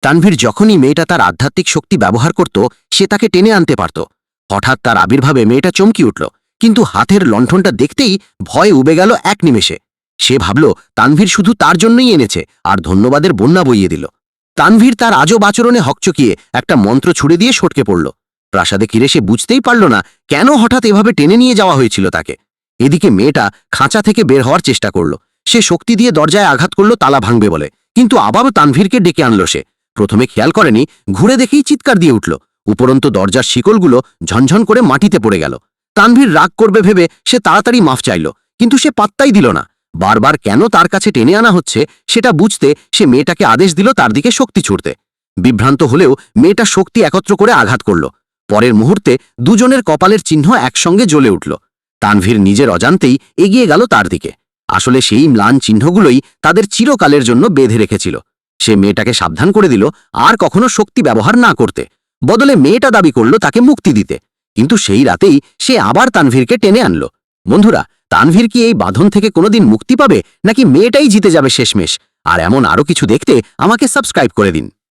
তানভীর যখনই মেয়েটা তার আধ্যাত্মিক শক্তি ব্যবহার করত সে তাকে টেনে আনতে পারত। হঠাৎ তার আবির্ভাবে মেয়েটা চমকি উঠল, কিন্তু হাতের লণ্ঠনটা দেখতেই ভয় উবে গেল এক নিমেষে। সে ভাবল তানভীর শুধু তার জন্যই এনেছে, আর ধন্যবাদের বন্যা বইয়ে দিল। তানভীর তার আজব আচরণে হকচকিয়ে একটা মন্ত্র ছুড়ে দিয়ে সটকে পড়ল। প্রাসাদে ফিরে সে বুঝতেই পারল না কেন হঠাৎ এভাবে টেনে নিয়ে যাওয়া হয়েছিল তাকে। এদিকে মেয়েটা খাঁচা থেকে বের হওয়ার চেষ্টা করল। সে শক্তি দিয়ে দরজায় আঘাত করল তালা ভাঙবে বলে, কিন্তু আবারও তানভীরকে ডেকে আনল সে। প্রথমে খেয়াল করেনি, ঘুরে দেখেই চিৎকার দিয়ে উঠল। উপরন্তু দরজার শিকলগুলো ঝনঝন করে মাটিতে পড়ে গেল। তানভীর রাগ করবে ভেবে সে তাড়াতাড়ি মাফ চাইল, কিন্তু সে পাত্তাই দিল না। বারবার কেন তার কাছে টেনে আনা হচ্ছে সেটা বুঝতে সে মেয়েটাকে আদেশ দিল তার দিকে শক্তি ছুড়তে। বিভ্রান্ত হলেও মেয়েটা শক্তি একত্র করে আঘাত করল। পরের মুহূর্তে দুজনের কপালের চিহ্ন একসঙ্গে জ্বলে উঠল। তানভীর নিজের অজান্তেই এগিয়ে গেল তার দিকে। আসলে সেই ম্লান চিহ্নগুলোই তাদের চিরকালের জন্য বেঁধে রেখেছিল। সে মেয়েটাকে সাবধান করে দিল আর কখনো শক্তি ব্যবহার না করতে। বদলে মেয়েটা দাবি করল তাকে মুক্তি দিতে। কিন্তু সেই রাতেই সে আবার তানভীরকে টেনে আনল। বন্ধুরা, তানভীর কি এই বাঁধন থেকে কোনোদিন মুক্তি পাবে, নাকি মেয়েটাই জিতে যাবে শেষমেশ? আর এমন আরও কিছু দেখতে আমাকে সাবস্ক্রাইব করে দিন।